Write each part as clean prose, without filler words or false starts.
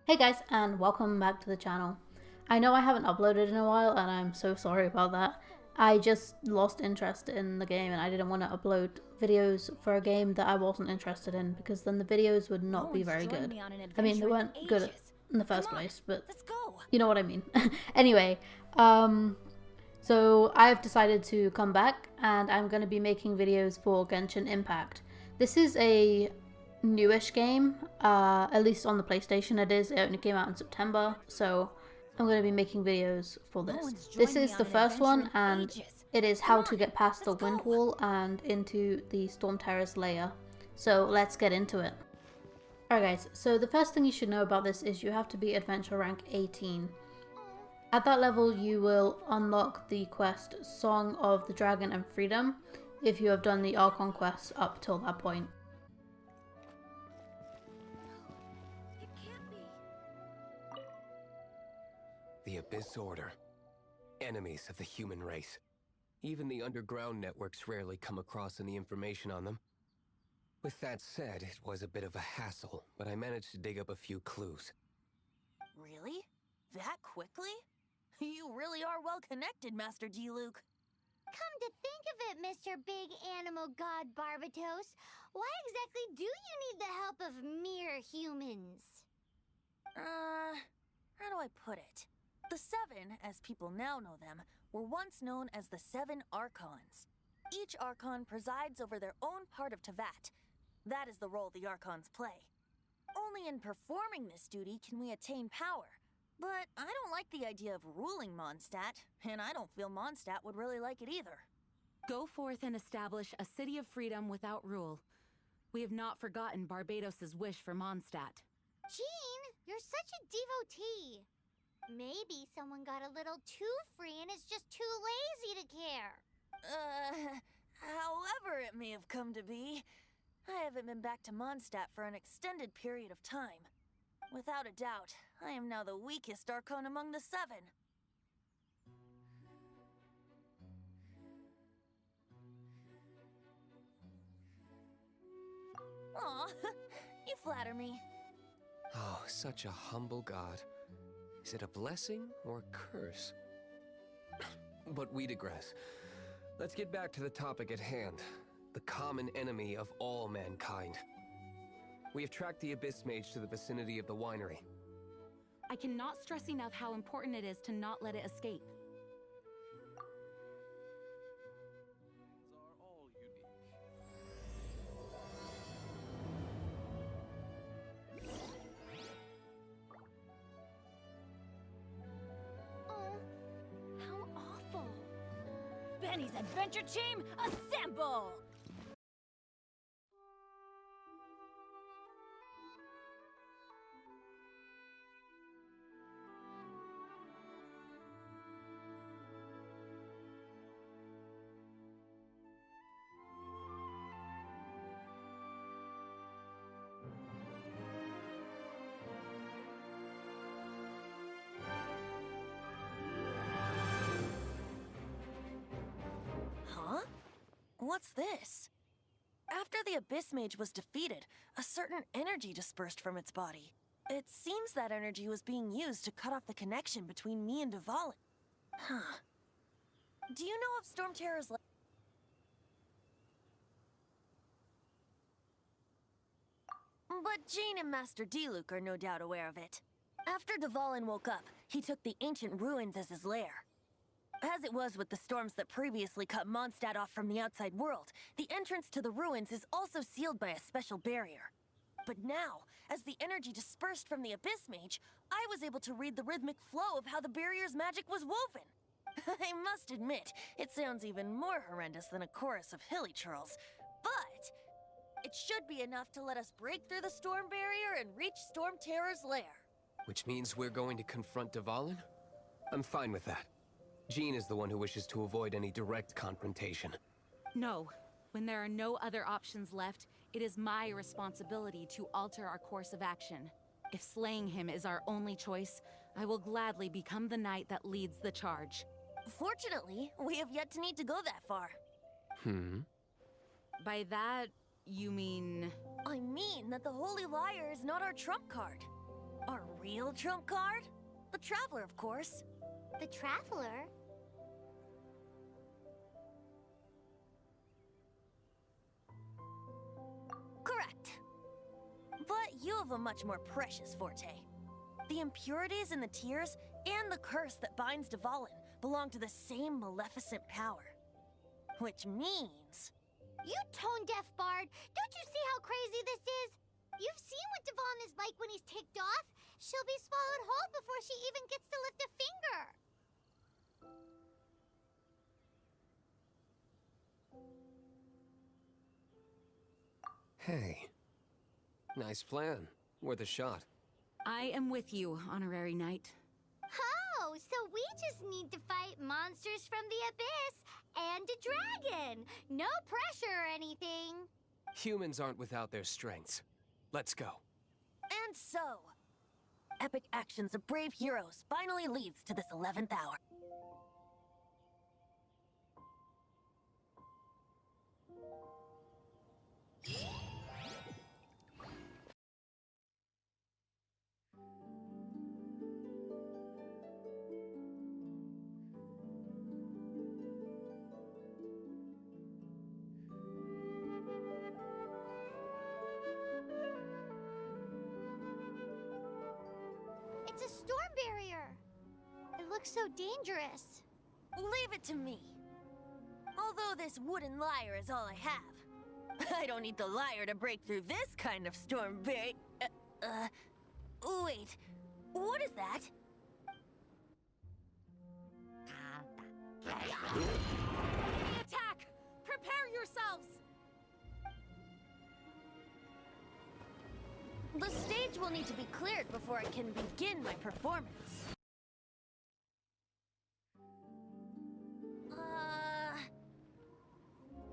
Hey guys, and welcome back to the channel. I know I haven't uploaded in a while and I'm so sorry about that. I just lost interest in the game and I didn't want to upload videos for a game that I wasn't interested in because then the videos would not be very good. I mean, they weren't good in the first place, but you know what I mean. Anyway, so I've decided to come back and I'm going to be making videos for Genshin Impact. This is a newish game, at least on the PlayStation it is. It only came out in September, so I'm going to be making videos for this. This is the first one, and it is how to get past the wind wall and into the Stormterror's lair. So let's get into it. Alright guys, so the first thing you should know about this is you have to be adventure rank 18. At that level you will unlock the quest Song of the Dragon and Freedom if you have done the Archon quests up till that point. The Abyss Order. Enemies of the human race. Even the underground networks rarely come across any information on them. With that said, it was a bit of a hassle, but I managed to dig up a few clues. Really? That quickly? You really are well connected, Master Diluc. Come to think of it, Mr. Big Animal God Barbatos, why exactly do you need the help of mere humans? How do I put it? The Seven, as people now know them, were once known as the Seven Archons. Each Archon presides over their own part of Teyvat. That is the role the Archons play. Only in performing this duty can we attain power. But I don't like the idea of ruling Mondstadt, and I don't feel Mondstadt would really like it either. Go forth and establish a city of freedom without rule. We have not forgotten Barbatos' wish for Mondstadt. Jean, you're such a devotee. Maybe someone got a little too free and is just too lazy to care. However it may have come to be, I haven't been back to Mondstadt for an extended period of time. Without a doubt, I am now the weakest Archon among the Seven. Aw, you flatter me. Oh, such a humble god. Is it a blessing or a curse? But we digress. Let's get back to the topic at hand. The common enemy of all mankind. We have tracked the Abyss Mage to the vicinity of the winery. I cannot stress enough how important it is to not let it escape. Oh, how awful. Benny's adventure team, assemble! Huh? What's this? After the Abyss Mage was defeated, a certain energy dispersed from its body. It seems that energy was being used to cut off the connection between me and Dvalin. Huh. Do you know of Stormterror's Lair? But Jean and Master Diluc are no doubt aware of it. After Dvalin woke up, he took the ancient ruins as his lair. As it was with the storms that previously cut Mondstadt off from the outside world, the entrance to the ruins is also sealed by a special barrier. But now, as the energy dispersed from the Abyss Mage, I was able to read the rhythmic flow of how the barrier's magic was woven. I must admit, it sounds even more horrendous than a chorus of hilly churls, but it should be enough to let us break through the storm barrier and reach Stormterror's lair. Which means we're going to confront Dvalin? I'm fine with that. Jean is the one who wishes to avoid any direct confrontation. No. When there are no other options left, it is my responsibility to alter our course of action. If slaying him is our only choice, I will gladly become the knight that leads the charge. Fortunately, we have yet to need to go that far. By that, you mean... I mean that the Holy Liar is not our trump card. Our real trump card? The Traveler, of course. The Traveler? Correct. But you have a much more precious forte. The impurities in the tears and the curse that binds Dvalin belong to the same maleficent power. Which means... You tone-deaf bard! Don't you see how crazy this is? You've seen what Dvalin is like when he's ticked off. She'll be swallowed whole before she even gets to lift a finger. Hey. Nice plan. Worth a shot. I am with you, Honorary Knight. Oh, so we just need to fight monsters from the abyss and a dragon. No pressure or anything. Humans aren't without their strengths. Let's go. And so... epic actions of brave heroes finally leads to this 11th hour. It's a storm barrier. It looks so dangerous. Leave it to me. Although this wooden lyre is all I have, I don't need the lyre to break through this kind of storm barrier. Wait, what is that? Attack! Prepare yourselves! The stage will need to be cleared before I can begin my performance.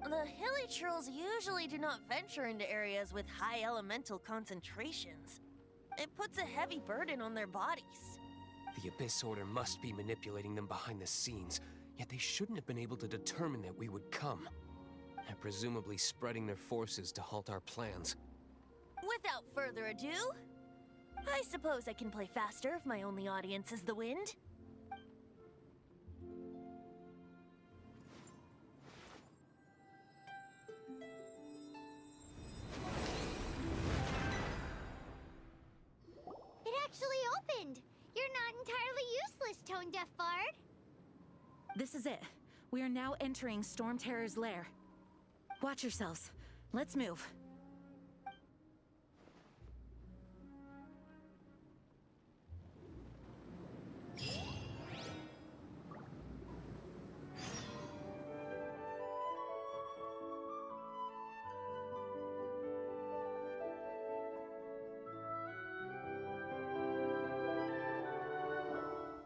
The hilly trolls usually do not venture into areas with high elemental concentrations. It puts a heavy burden on their bodies. The Abyss Order must be manipulating them behind the scenes, yet they shouldn't have been able to determine that we would come. They're presumably spreading their forces to halt our plans. Without further ado, I suppose I can play faster if my only audience is the wind. It actually opened. You're not entirely useless, tone-deaf bard. This is it. We are now entering Stormterror's lair. Watch yourselves. Let's move.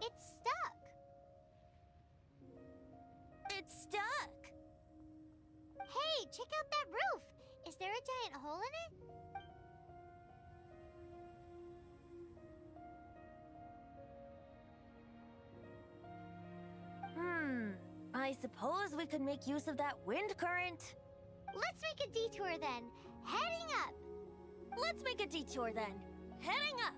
It's stuck. It's stuck! Hey, check out that roof. Is there a giant hole in it? I suppose we could make use of that wind current. Let's make a detour then. Heading up. Let's make a detour then. Heading up!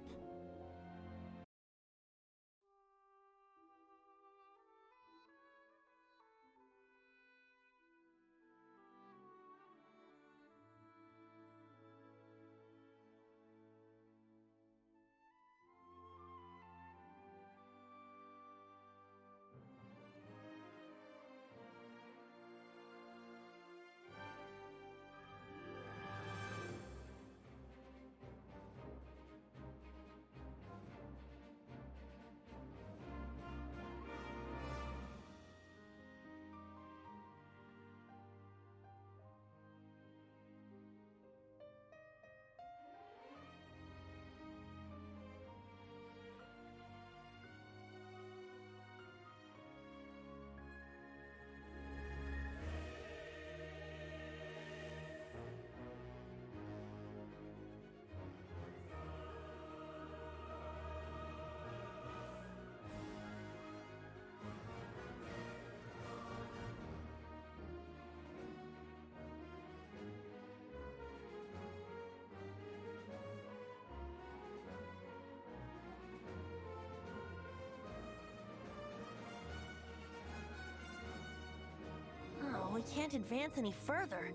can't advance any further.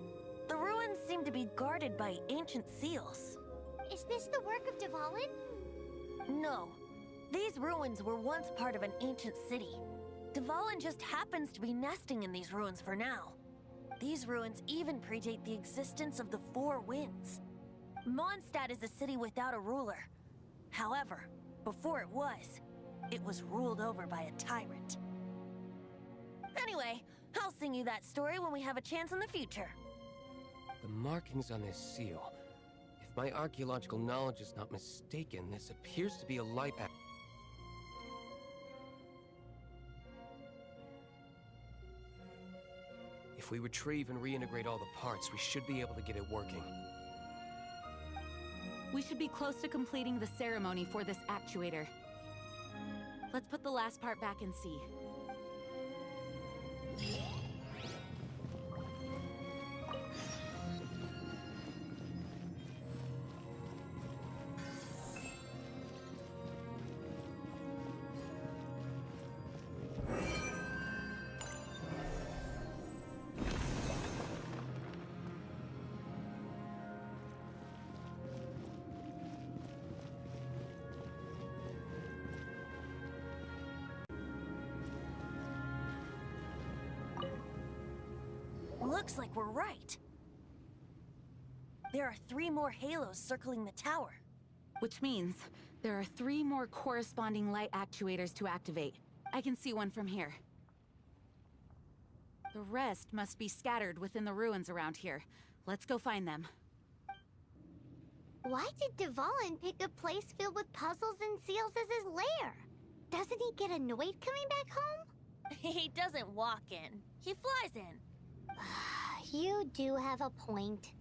The ruins seem to be guarded by ancient seals. Is this the work of Dvalin? No. These ruins were once part of an ancient city. Dvalin just happens to be nesting in these ruins for now. These ruins even predate the existence of the Four Winds. Mondstadt is a city without a ruler. However, before it was ruled over by a tyrant. Anyway, I'll sing you that story when we have a chance in the future. The markings on this seal. If my archaeological knowledge is not mistaken, this appears to be a light act. If we retrieve and reintegrate all the parts, we should be able to get it working. We should be close to completing the ceremony for this actuator. Let's put the last part back and see. Looks like we're right. There are 3 more halos circling the tower. Which means there are 3 more corresponding light actuators to activate. I can see one from here. The rest must be scattered within the ruins around here. Let's go find them. Why did Dvalin pick a place filled with puzzles and seals as his lair? Doesn't he get annoyed coming back home? He doesn't walk in. He flies in. You do have a point.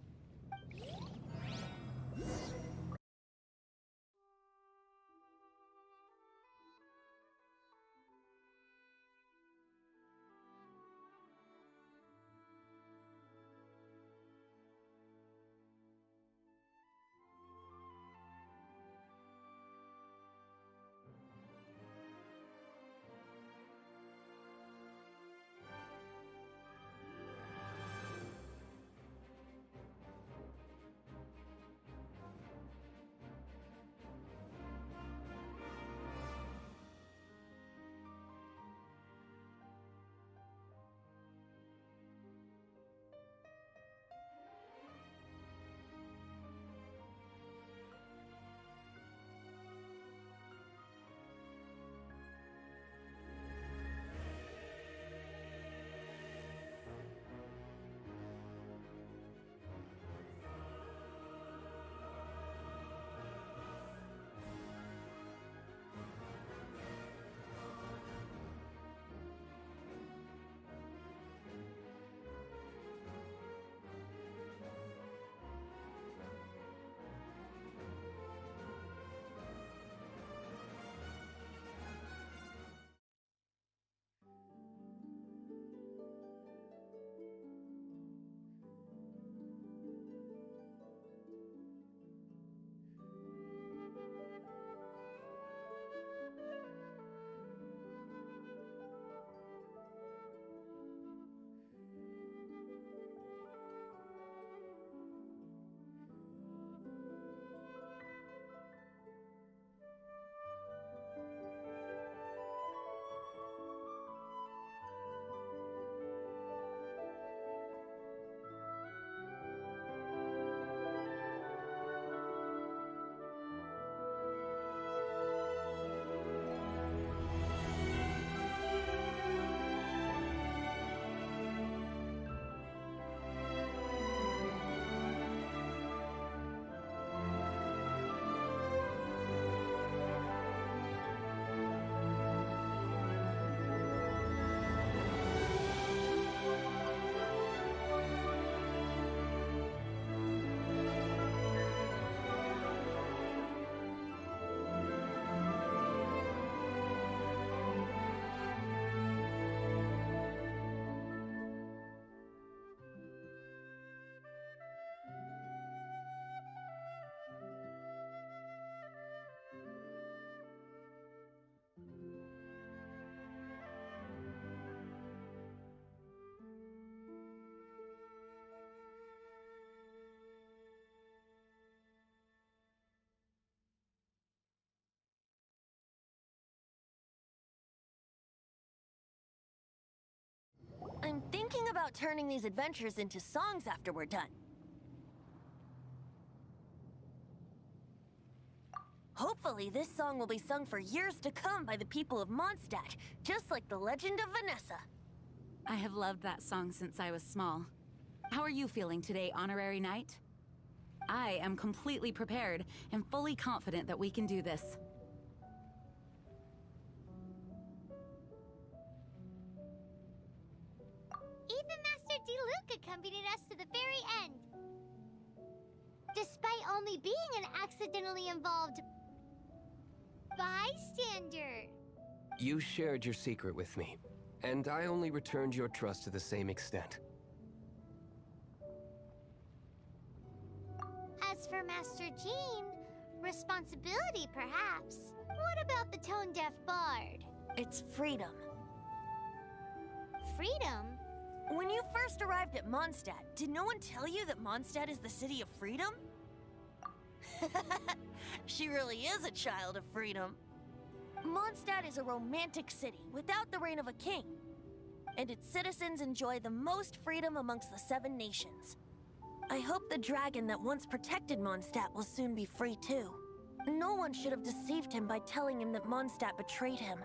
about turning these adventures into songs after we're done? Hopefully, this song will be sung for years to come by the people of Mondstadt, just like the legend of Vanessa. I have loved that song since I was small. How are you feeling today, Honorary Knight? I am completely prepared and fully confident that we can do this. Even Master Diluc accompanied us to the very end. Despite only being an accidentally involved bystander. You shared your secret with me, and I only returned your trust to the same extent. As for Master Jean, responsibility perhaps. What about the tone-deaf bard? It's freedom. Freedom? When you first arrived at Mondstadt, did no one tell you that Mondstadt is the city of freedom? She really is a child of freedom. Mondstadt is a romantic city without the reign of a king, and its citizens enjoy the most freedom amongst the 7 nations. I hope the dragon that once protected Mondstadt will soon be free too. No one should have deceived him by telling him that Mondstadt betrayed him,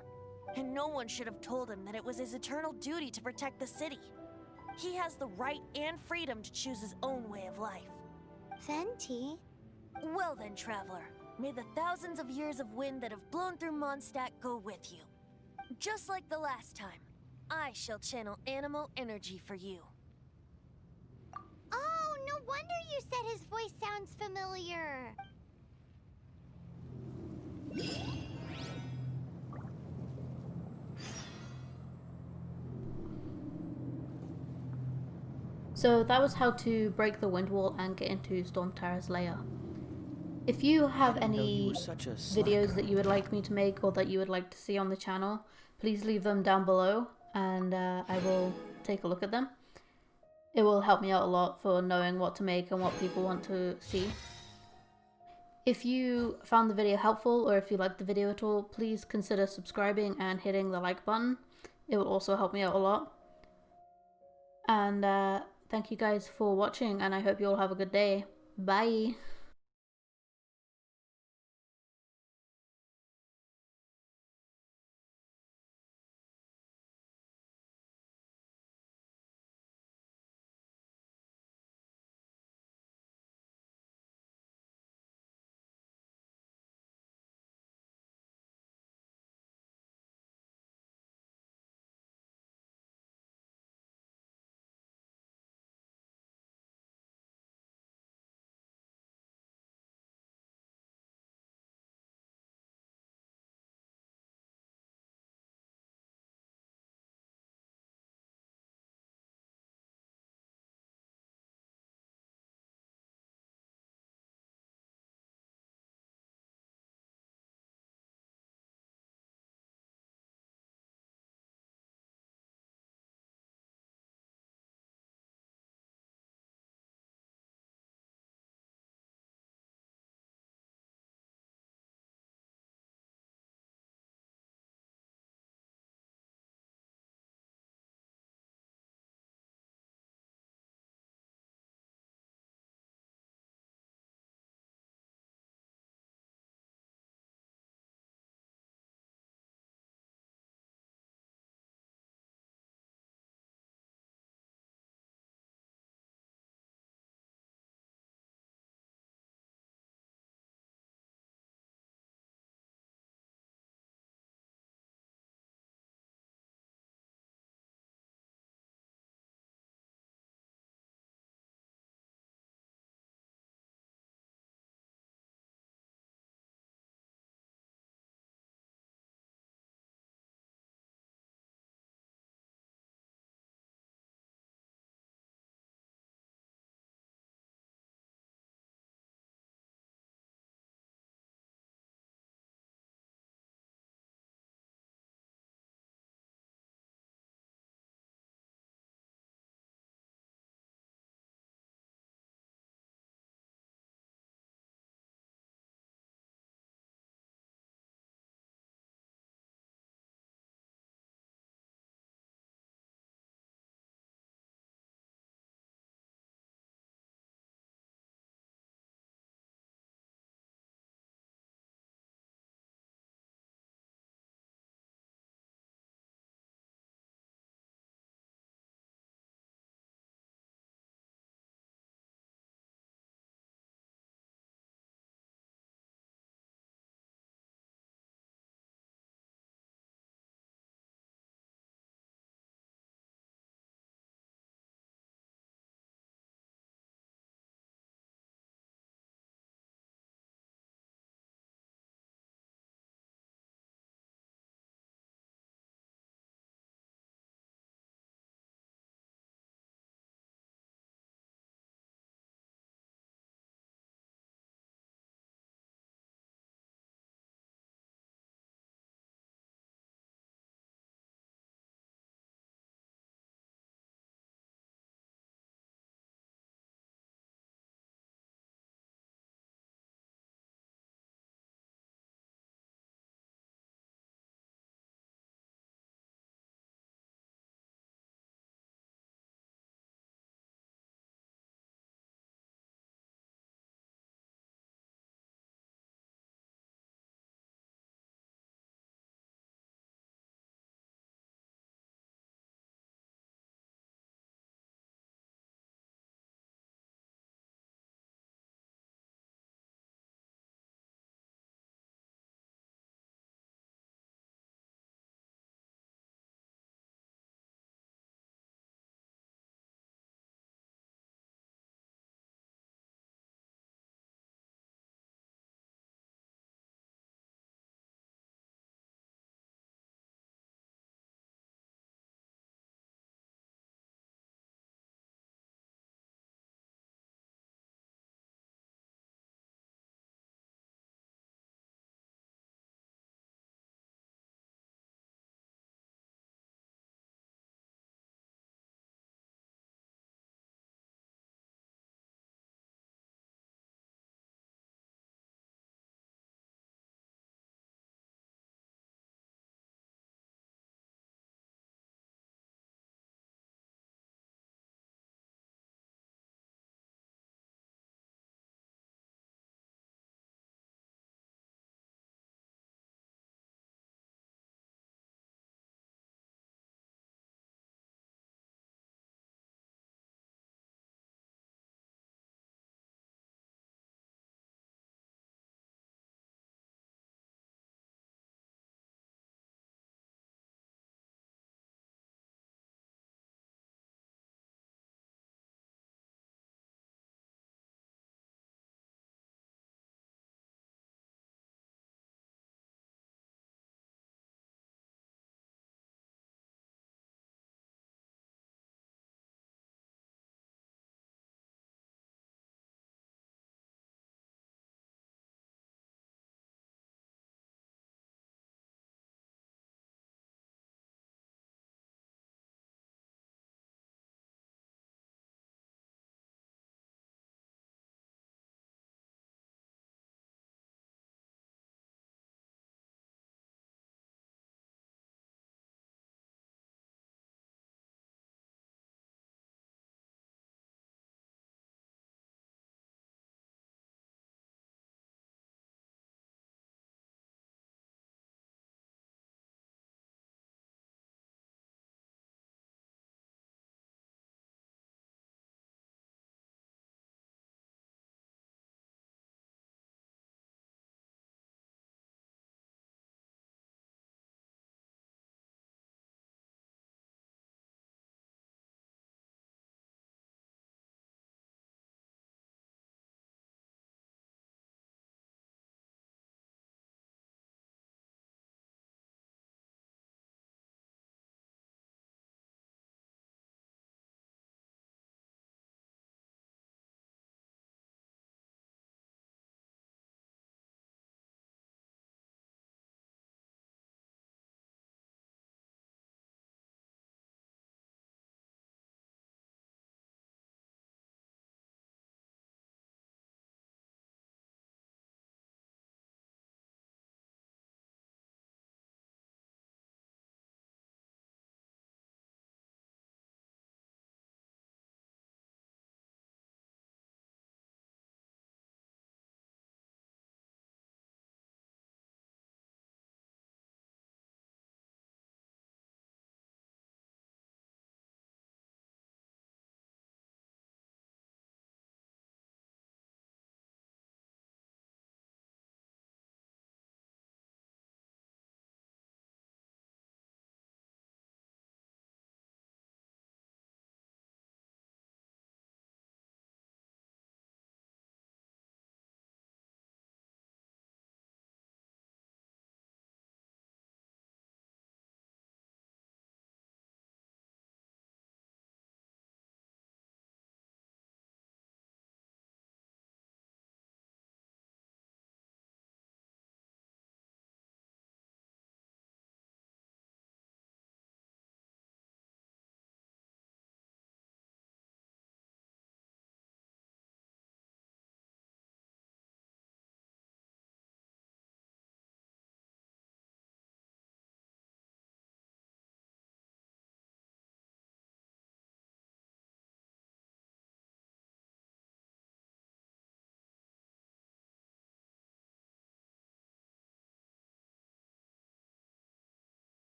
and no one should have told him that it was his eternal duty to protect the city. He has the right and freedom to choose his own way of life. Venti? Well then, traveler, may the thousands of years of wind that have blown through Mondstadt go with you. Just like the last time, I shall channel animal energy for you. Oh, no wonder you said his voice sounds familiar. So that was how to break the wind wall and get into Stormterror's lair. If you have any videos that you would like me to make or that you would like to see on the channel, please leave them down below and I will take a look at them. It will help me out a lot for knowing what to make and what people want to see. If you found the video helpful or if you liked the video at all, please consider subscribing and hitting the like button. It will also help me out a lot. And thank you guys for watching and I hope you all have a good day. Bye!